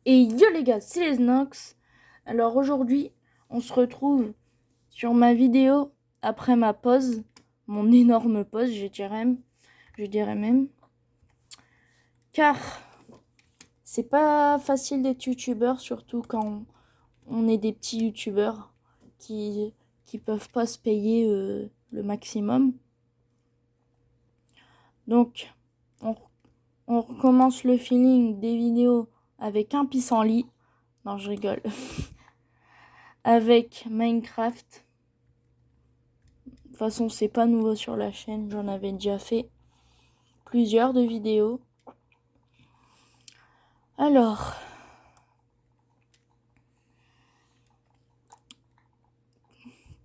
Et yo les gars, c'est les Nox. Alors aujourd'hui, on se retrouve sur ma vidéo après ma pause, mon énorme pause, je dirais même, car c'est pas facile d'être youtubeur, surtout quand on est des petits youtubeurs qui peuvent pas se payer le maximum. Donc, on, on recommence le feeling des vidéos avec un pissenlit. Non, je rigole. Avec Minecraft. De toute façon, c'est pas nouveau sur la chaîne. J'en avais déjà fait plusieurs de vidéos. Alors,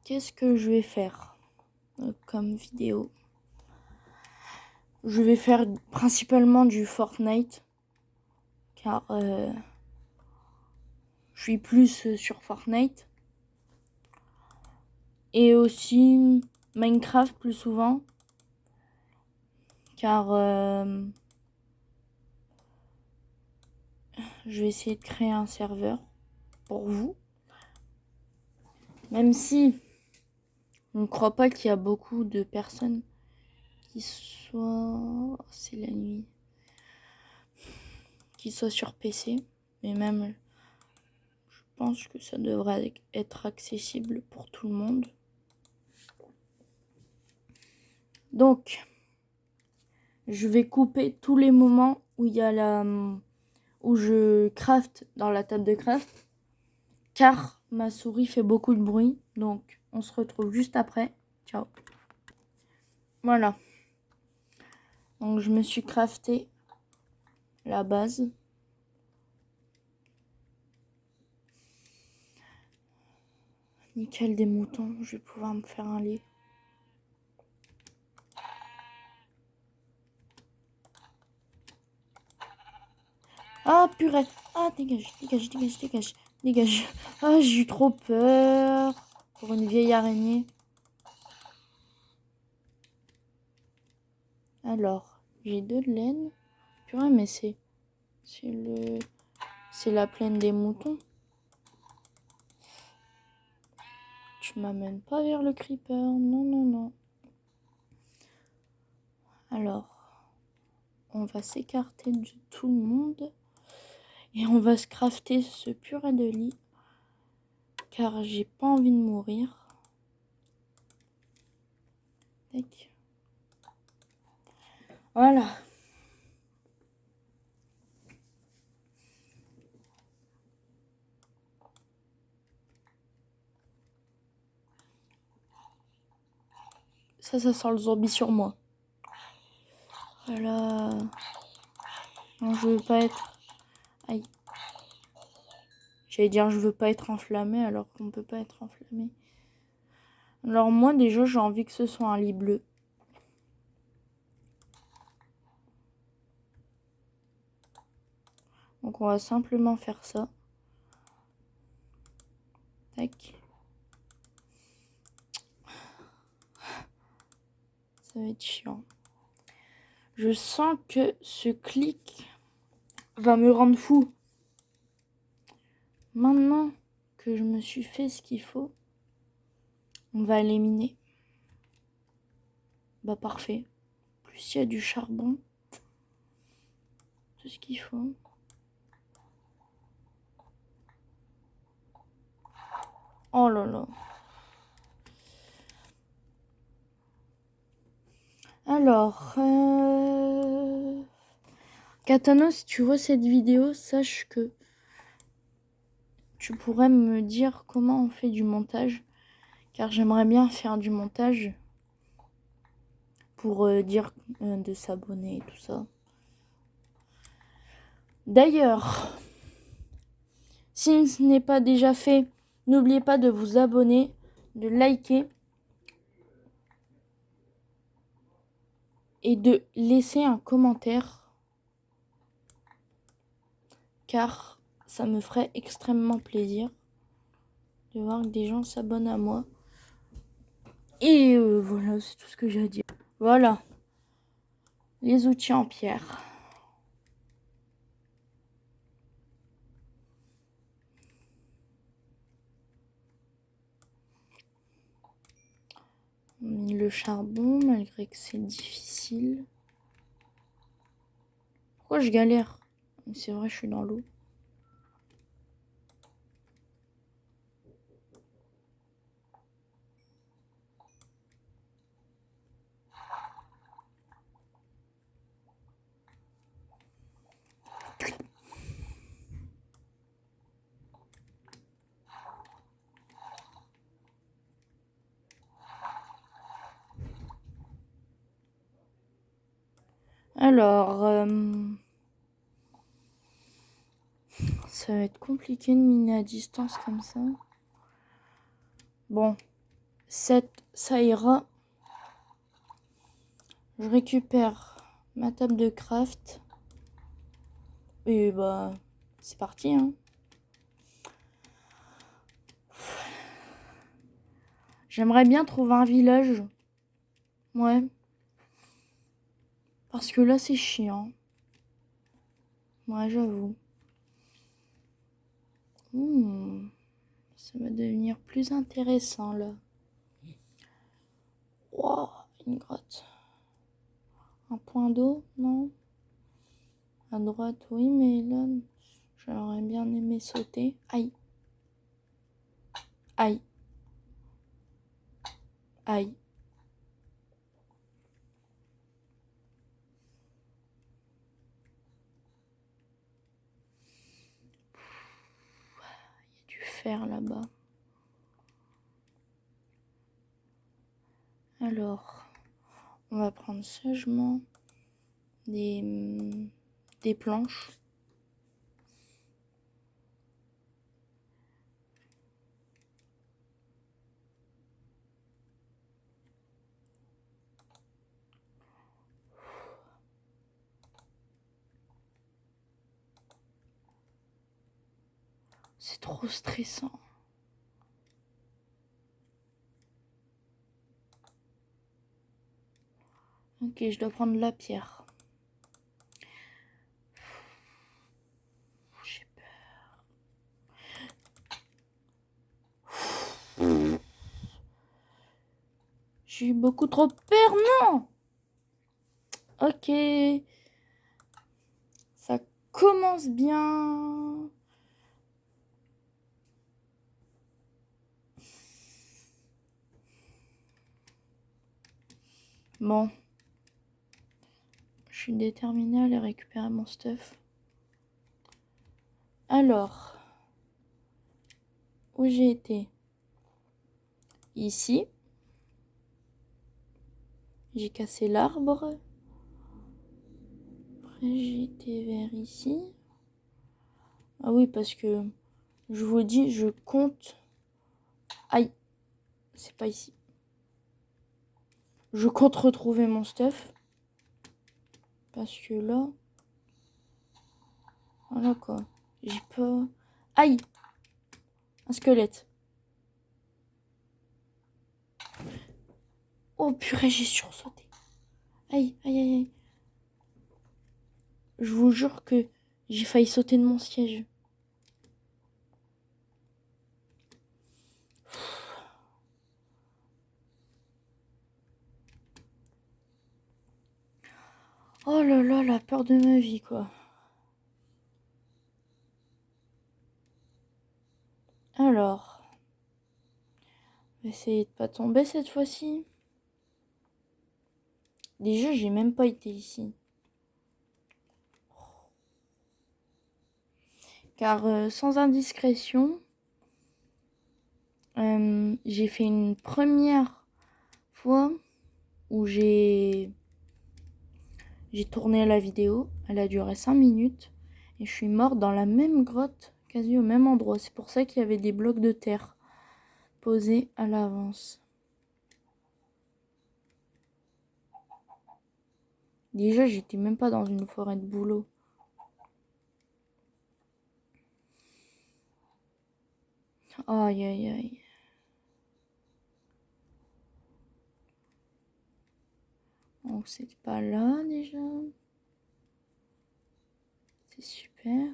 qu'est-ce que je vais faire comme vidéo? Je vais faire principalement du Fortnite. Car je suis plus sur Fortnite. Et aussi Minecraft plus souvent. Car je vais essayer de créer un serveur pour vous. Même si on ne croit pas qu'il y a beaucoup de personnes qui soient... C'est la nuit. Qui soient sur PC. Mais même, je pense que ça devrait être accessible pour tout le monde. Donc, je vais couper tous les moments où il y a où je craft dans la table de craft. Car ma souris fait beaucoup de bruit. Donc, on se retrouve juste après. Ciao. Voilà. Donc, je me suis crafté la base. Nickel des moutons. Je vais pouvoir me faire un lit. Ah, purée. Ah, dégage, dégage, dégage, dégage, dégage. Ah, j'ai eu trop peur. Pour une vieille araignée. Alors, j'ai 2 de laine. Purée, mais c'est la plaine des moutons. Tu m'amènes pas vers le creeper. Non, non, non. Alors, on va s'écarter de tout le monde. Et on va se crafter ce purée de lit. Car j'ai pas envie de mourir. Tac. Voilà. Ça sent le zombie sur moi. Voilà. Non, je veux pas être... Aïe. J'allais dire je veux pas être enflammé alors qu'on peut pas être enflammé. Alors moi déjà j'ai envie que ce soit un lit bleu. Donc on va simplement faire ça. Tac. Ça va être chiant. Je sens que ce clic va me rendre fou. Maintenant que je me suis fait ce qu'il faut, on va éliminer. Bah parfait. Plus il y a du charbon. Tout ce qu'il faut. Oh là là. Alors, Katano, si tu vois cette vidéo, sache que tu pourrais me dire comment on fait du montage. Car j'aimerais bien faire du montage pour dire de s'abonner et tout ça. D'ailleurs, si ce n'est pas déjà fait, n'oubliez pas de vous abonner, de liker et de laisser un commentaire. Car ça me ferait extrêmement plaisir de voir que des gens s'abonnent à moi. Et voilà, c'est tout ce que j'ai à dire. Voilà. Les outils en pierre. mis le charbon malgré que c'est difficile. Pourquoi je galère? C'est vrai, je suis dans l'eau. Alors, ça va être compliqué de miner à distance comme ça. Bon, 7, ça ira. Je récupère ma table de craft. Et bah, c'est parti, hein. J'aimerais bien trouver un village. Ouais. Parce que là, c'est chiant. Ouais, j'avoue. Ça va devenir plus intéressant, là. Wow, une grotte. Un point d'eau, non? À droite, oui, mais là, j'aurais bien aimé sauter. Aïe. Aïe. Aïe. Il y a du fer là-bas. Alors, on va prendre sagement des planches. C'est trop stressant. Ok, je dois prendre la pierre. J'ai peur. J'ai eu beaucoup trop peur, non! Ok. Ça commence bien. Bon. Je suis déterminée à aller récupérer mon stuff. Alors. Où j'ai été? Ici. J'ai cassé l'arbre. Après, j'ai été vers ici. Ah oui, parce que je vous dis, je compte. Aïe. C'est pas ici. Je compte retrouver mon stuff. Parce que là... Voilà quoi. J'ai pas... Aïe! Un squelette. Oh purée, j'ai sursauté. Aïe, aïe, aïe, aïe. Je vous jure que j'ai failli sauter de mon siège. Oh là là, la peur de ma vie, quoi. Alors, on va essayer de pas tomber cette fois-ci. Déjà, j'ai même pas été ici. Car sans indiscrétion, j'ai fait une première fois où j'ai tourné la vidéo. Elle a duré 5 minutes. Et je suis morte dans la même grotte, quasi au même endroit. C'est pour ça qu'il y avait des blocs de terre posés à l'avance. Déjà, j'étais même pas dans une forêt de bouleau. Aïe, aïe, aïe. Donc, c'est pas là, déjà. C'est super.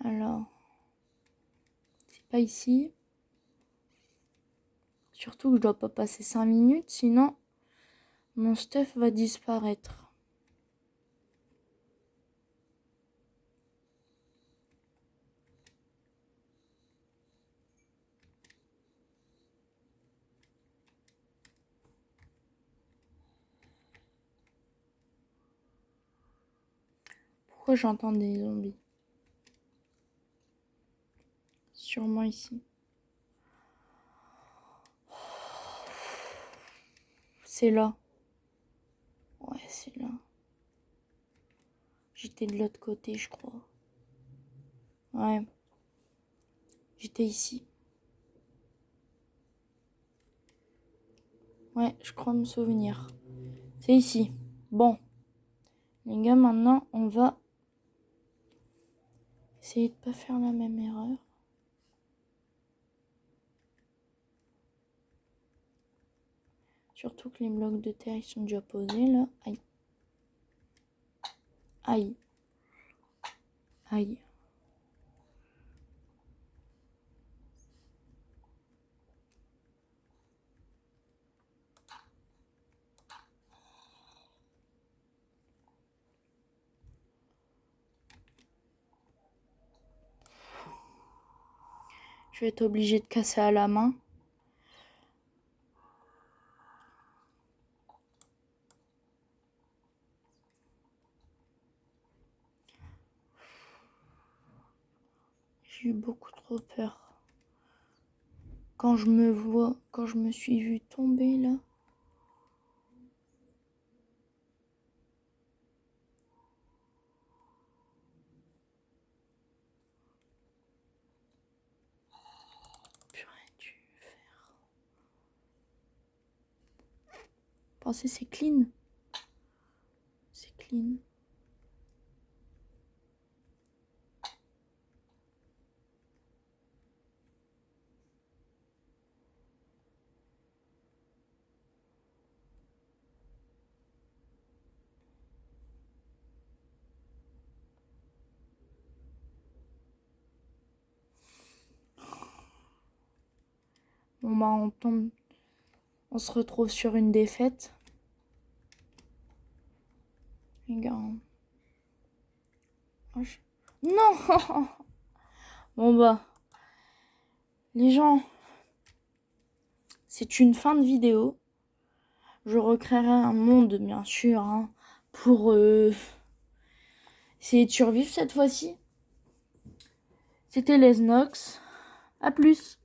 Alors, c'est pas ici. Surtout que je dois pas passer 5 minutes, sinon mon stuff va disparaître. Pourquoi j'entends des zombies? Sûrement ici. C'est là. Ouais, c'est là. J'étais de l'autre côté, je crois. Ouais. J'étais ici. Ouais, je crois me souvenir. C'est ici. Bon. Les gars, maintenant, on va essayer de pas faire la même erreur. Surtout que les blocs de terre, ils sont déjà posés, là. Aïe. Aïe. Aïe. Je vais être obligée de casser à la main. J'ai eu beaucoup trop peur. Quand je me suis vue tomber là. Purée du fer. Pensez, c'est clean. C'est clean. Bon bah on se retrouve sur une défaite. Les gars. Non. Bon bah. Les gens. C'est une fin de vidéo. Je recréerai un monde bien sûr. Hein, pour essayer de survivre cette fois-ci. C'était Les Nox. A plus.